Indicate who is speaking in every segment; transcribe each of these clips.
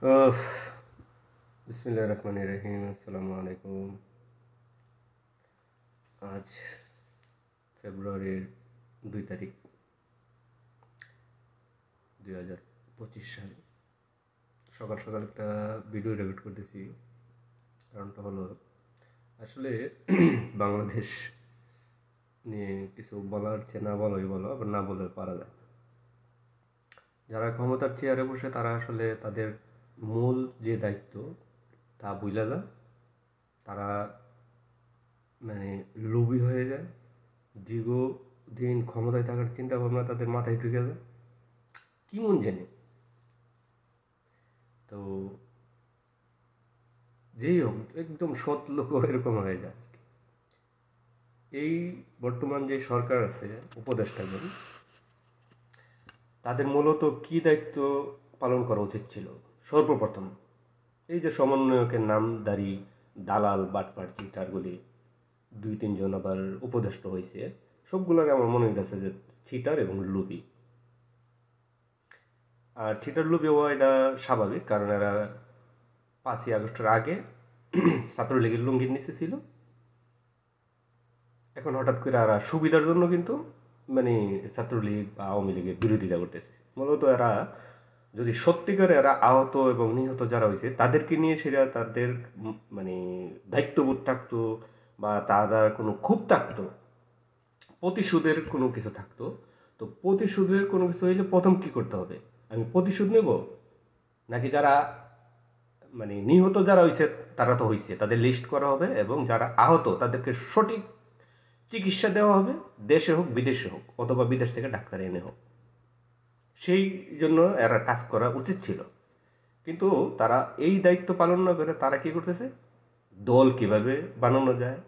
Speaker 1: আহ, বিসমিল্লাহির রহমানির রহিম। আসসালামু আলাইকুম। আজ ফেব্রুয়ারির 2 তারিখ 2025 সাল। সকাল সকাল একটা ভিডিও রেকর্ড করতেছি। কারণটা হলো আসলে বাংলাদেশ নিয়ে কিছু বলার চেয়ে না বলাই বলো, আবার না বলে পারা যায়। যারা ক্ষমতার চেয়ারে বসে তারা আসলে তাদের মূল যে দায়িত্ব তা বুঝলা যায়। তারা লোভী হয়ে যায়। দীর্ঘদিন ক্ষমতায় থাকার চিন্তা ভাবনা তাদের মাথায় ঢুকে যায় কি মন জানে। তো যেই হোক, একদম সৎ লোক এরকম হয়ে যায়। এই বর্তমান যে সরকার আছে, উপদেষ্টাগণ, তাদের মূলত কি দায়িত্ব পালন করা উচিত ছিল? সর্বপ্রথম এই যে সমন্বয়কের নামধারী দালাল বাটপার চিটারগুলি 2-3 জন আবার উপদেষ্টা হয়েছে, সবগুলোর আমার মনে হইতেছে যে চিটার এবং লুবি। আর থিয়েটার লোভী হওয়া এটা স্বাভাবিক, কারণ এরা 5ই আগস্টের আগে ছাত্রলীগের লুঙ্গির নিচে ছিল। এখন হঠাৎ করে এরা সুবিধার জন্য কিন্তু ছাত্রলীগ বা আওয়ামী লীগের বিরোধিতা করতেছে। মূলত এরা যদি সত্যিকারে এরা আহত এবং নিহত যারা হয়েছে তাদেরকে নিয়ে সেটা তাদের দায়িত্ববোধ থাকতো, বা তারা কোনো ক্ষোভ থাকতো, প্রতিশোধের কোনো কিছু থাকতো, তো প্রতিশোধের কোনো কিছু হইলে প্রথম কি করতে হবে? আমি প্রতিশোধ নেব, নাকি যারা নিহত যারা হয়েছে তারা তো হয়েছে, তাদের লিস্ট করা হবে, এবং যারা আহত তাদেরকে সঠিক চিকিৎসা দেওয়া হবে, দেশে হোক বিদেশে হোক, অথবা বিদেশ থেকে ডাক্তার এনে হোক। সেই জন্য এরা কাজ করা উচিত ছিল। কিন্তু তারা এই দায়িত্ব পালন না করে তারা কি করতেছে? দল কিভাবে বানানো যায়,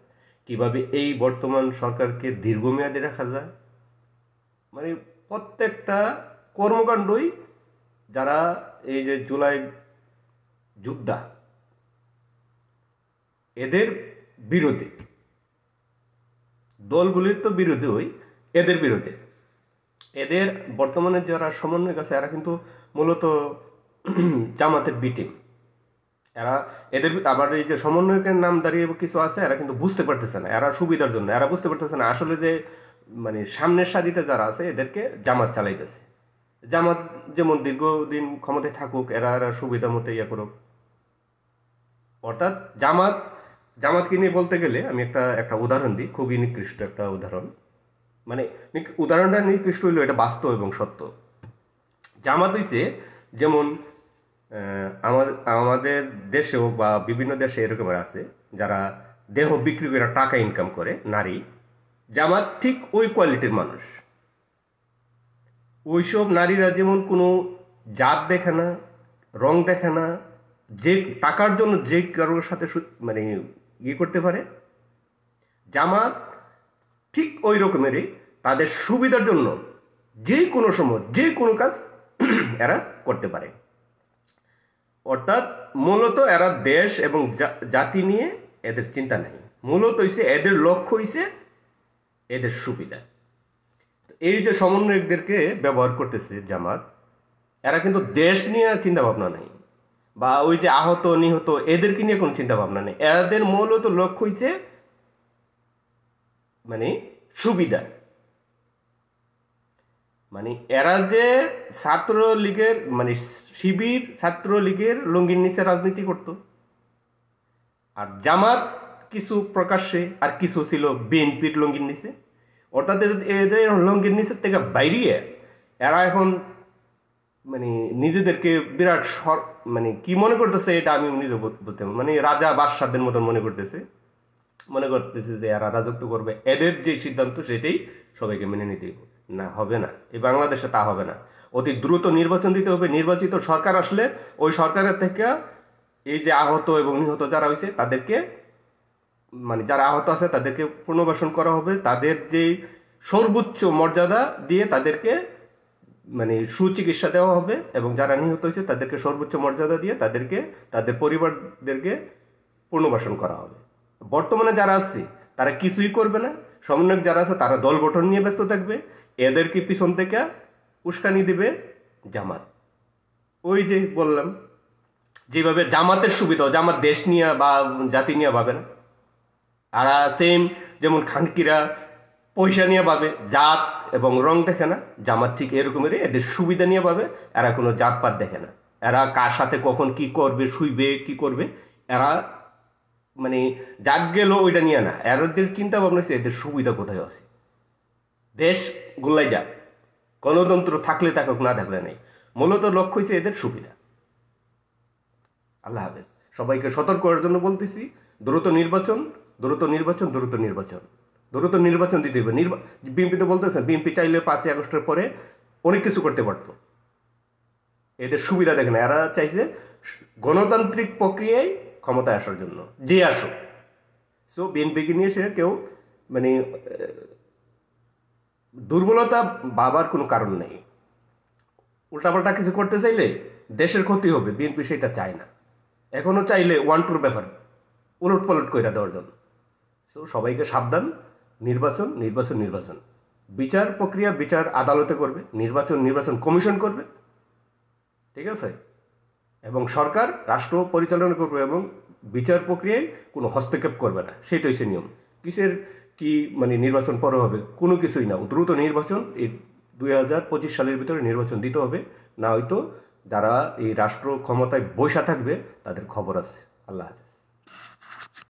Speaker 1: কিভাবে এই বর্তমান সরকারকে দীর্ঘমেয়াদী রাখা যায়, প্রত্যেকটা কর্মকাণ্ডই যারা এই যে জুলাই যোদ্ধা, এদের বিরোধী দলগুলির তো বিরোধী হই, এদের বিরোধী। এদের বর্তমানে যারা সমন্বয়ক আছে এরা কিন্তু মূলত জামাতের বি টিম। এরা এদের আবার এই যে সমন্বয়কের নাম দাঁড়িয়ে কিছু আছে, এরা কিন্তু বুঝতে পারতেছে না, এরা সুবিধার জন্য এরা বুঝতে পারতেছে না আসলে যে সামনের সারিতে যারা আছে এদেরকে জামাত চালাইতেছে। জামাত যেমন দীর্ঘদিন ক্ষমতায় থাকুক, এরা সুবিধা মতো ইয়ে করুক। অর্থাৎ জামাতকে নিয়ে বলতে গেলে আমি একটা উদাহরণ দিই, খুবই নিকৃষ্ট একটা উদাহরণ। উদাহরণটা নিকৃষ্ট হইলেও এটা বাস্তব এবং সত্য। জামাত হইছে যেমন আমাদের দেশে হোক বা বিভিন্ন দেশে এরকমের আছে যারা দেহ বিক্রি করে টাকা ইনকাম করে, নারী। জামাত ঠিক ওই কোয়ালিটির মানুষ। ওইসব নারীরা যেমন কোনো জাত দেখে না, রং দেখে না, যে টাকার জন্য যে কারোর সাথে ইয়ে করতে পারে, জামাত ঠিক ওই রকমেরই তাদের সুবিধার জন্য যে কোনো সময় যে কোনো কাজ এরা করতে পারে। অর্থাৎ মূলত এরা দেশ এবং জাতি নিয়ে এদের চিন্তা নেই। মূলত হইছে এদের লক্ষ্য হইছে এদের সুবিধা। এই যে সমন্বয়কদেরকে ব্যবহার করতেছে জামাত, এরা কিন্তু দেশ নিয়ে চিন্তা ভাবনা নেই, বা ওই যে আহত নিহত এদেরকে নিয়ে কোনো চিন্তা ভাবনা নেই। এদের মূলত লক্ষ্য হইছে সুবিধা। এরা যে ছাত্রলীগের শিবির ছাত্রলীগের লুঙ্গির নিচে রাজনীতি করত, আর জামাত কিছু প্রকাশ্যে আর কিছু ছিল বিএনপির লুঙ্গির নিচে। অর্থাৎ এদের লুঙ্গির নিচের থেকে বাইরিয়ে এরা এখন নিজেদেরকে বিরাট কি মনে করতেছে, এটা আমি নিজে বলতে রাজা বাদশাদের মতন মনে করতেছে যে এরা রাজত্ব করবে, এদের যে সিদ্ধান্ত সেটাই সবাইকে মেনে নিতে না হবে না। এই বাংলাদেশে তা হবে না। অতি দ্রুত নির্বাচন দিতে হবে। নির্বাচিত সরকার আসলে ওই সরকারের থেকে এই যে আহত এবং নিহত যারা হয়েছে তাদেরকে যারা আহত আছে তাদেরকে পুনর্বাসন করা হবে। তাদের যে সর্বোচ্চ মর্যাদা দিয়ে তাদেরকে সুচিকিৎসা দেওয়া হবে, এবং যারা নিহত হয়েছে তাদেরকে সর্বোচ্চ মর্যাদা দিয়ে তাদেরকে তাদের পরিবারদেরকে পুনর্বাসন করা হবে। বর্তমানে যারা আছে তারা কিছুই করবে না। সমন্বয়ক যারা আছে তারা দল গঠন নিয়ে ব্যস্ত থাকবে। এদেরকে পিছন থেকে উস্কানি দিবে জামাত। ওই যে বললাম যেভাবে জামাতের সুবিধা, জামাত দেশ নিয়ে বা জাতি নিয়ে ভাবে না, আর সেম যেমন খানকিরা পয়সা নিয়ে পাবে, জাত এবং রং দেখে না, জামাত ঠিক এরকমেরই এদের সুবিধা নিয়ে পাবে। এরা কোনো জাতপাত দেখে না, এরা কার সাথে কখন কি করবে, শুইবে কি করবে, এরা মানে জাত গেল ওইটা নিয়ে না, এদের চিন্তা ভাবনা হচ্ছে এদের সুবিধা কোথায় আছে, দেশ গোল্লাই যাক, গণতন্ত্র থাকলে থাকুক না থাকলে নেই, মূলত লক্ষ্য হচ্ছে এদের সুবিধা। আল্লাহ হাফেজ। সবাইকে সতর্ক করার জন্য বলতেছি, দ্রুত নির্বাচন, দ্রুত নির্বাচন, দ্রুত নির্বাচন, দ্রুত নির্বাচন দিতে হবে। বিএনপি তো বলতেছেন, বিএনপি চাইলে 5ই আগস্টের পরে অনেক কিছু করতে পারত, এদের সুবিধা দেখে না, এরা চাইছে গণতান্ত্রিক প্রক্রিয়ায় ক্ষমতায় আসার জন্য, যে আসুক। সো বিএনপিকে নিয়ে সে কেউ মানে দুর্বলতা ভাবার কোনো কারণ নেই। উল্টাপাল্টা কিছু করতে চাইলে দেশের ক্ষতি হবে, বিএনপি সেটা চায় না, এখনো চাইলে 1-2 ব্যাপার উলট পালট করে দেওয়ার জন্য। সো সবাইকে সাবধান, নির্বাচন, নির্বাচন, নির্বাচন, বিচার প্রক্রিয়া বিচার আদালতে করবে, নির্বাচন নির্বাচন কমিশন করবে, ঠিক আছে, এবং সরকার রাষ্ট্র পরিচালনা করবে এবং বিচার প্রক্রিয়ায় কোনো হস্তক্ষেপ করবে না, সেটাই হচ্ছে নিয়ম। কিসের কি মানে নির্বাচন পরে হবে, কোনো কিছুই না, দ্রুত নির্বাচন, এই 2025 সালের ভিতরে নির্বাচন দিতে হবে, না হয়তো যারা এই রাষ্ট্র ক্ষমতায় বসে থাকবে তাদের খবর আছে। আল্লাহ হাফেজ।